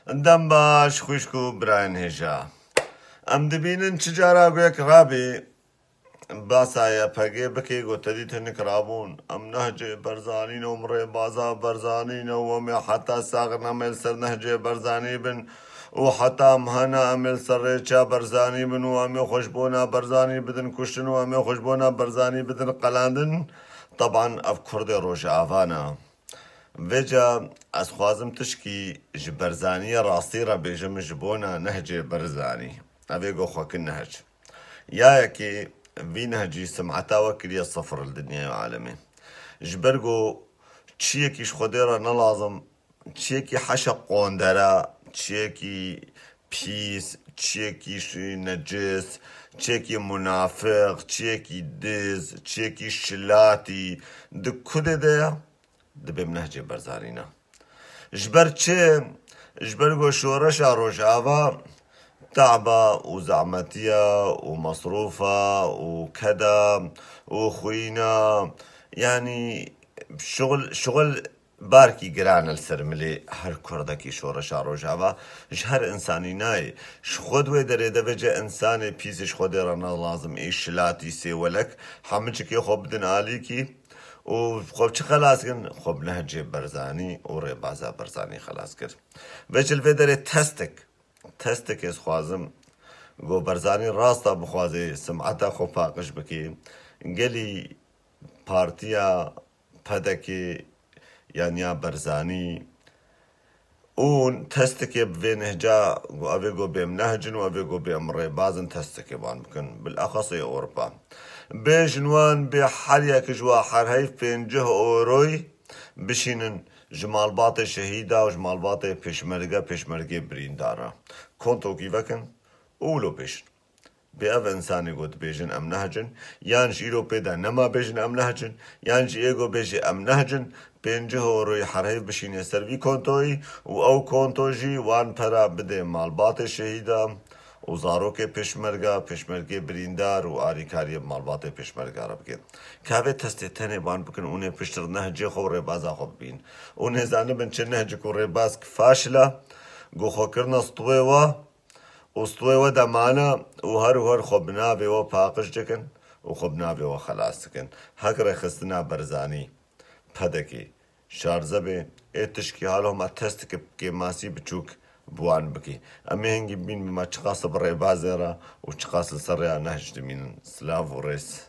دەم باش خوشک و براین هێژا ئەم دەبینن چ جارا گوێک ڕابێ باسایە پەگێ بکەی گۆتەدی تنکرابوون ئەم نەهجێ بەرزانینە و مڕێ بازا بەرزانینە و ئەمێ حتا ساغ نەمێل سەر نەهجێ بەرزانی بن و حتا هەنا ئەمێل سەر ڕێچا بەرزانی بن و ئەمێ خۆشببوونا بەرزانی بدن کوشتن و ئەمێ خۆشببوونا بەرزانی بدن قەلاندن طبعاً ئەف کوردێ ڕۆژە ئاوانە vêca ez xwazim tişkî ji berzaniya rastî re bêjim ji bona nehcê berzanî evê got xwekin nehec yayekê vî nehcî simeta we kiriye sifir li dinyayê alemê ji ber got çiyekî ji xwedê re nelazim çiyekî heşa qondera çiyekî pîs çiyekî necis çiyekî munafık çiyekî diz çiyekî şilatî di kudê de ye dibêm nehcê berzanîne ji ber çi ji ber got şoreşa rojava تعبا و زعمتيا ومصروفا وكذا وخوينا يعني شغل باركي قران السرملي هر كردكي شورشا روجاوا هر انساني ناي شخود ويدري دبجة انساني بيس شخود رانا لازم ايش شلاتي سيولك حمجكي خبدن عليكي وخب چه خلاص کن خب نهجه برزانی و ریبازا برزانی خلاص کرد وچل ویدره تستك از خوازم گو برزانی راستا بخوازی سمعتا خو پاقش بکی گلی پارتیا پدکی یعنی برزانی اون تستك بوی نهجا اوی گو بیم نهجن و اوی گو بیم ریبازن تستك بان بکن بالاخص اوروبا بجنوان بحاليا كجوا حرهيف بينجه اوروي بشينن جمال باطي شهيدا وجمال باطي بيشمرقة بريندارا كونتو كيفكن اولو بيشن بأف انساني قد بيجن ام نهجن يانش ايرو بيدا نما بيجن ام نهجن يانش ايغو بيجي ام نهجن بينجه اوروي حرهيف بشين يسروي كونتوي و او كونتوجي وان پرا بده مال باطي شهيدا و زاروک پشمرگه بریندار و آریکاری مالبات پشمرگه را بگید که اوه تسته تنه بان بکن اونه پشتر نهجه خو ریبازا خوب بین اونه زانه بن چه نهجه کو ریباز که فاشله گو خو کرنا استوه و دمانه و هر خوب ناوه و پاقش جکن و خوب ناوه و خلاص کن حق رخستنا برزانی پدکی شارزه به ایتشکی حالا هم تست که ماسی بچوک بوان بكي أما هنجي بين ما تقاس بري بازرة وتقاس السريع نهج من سلاف وريس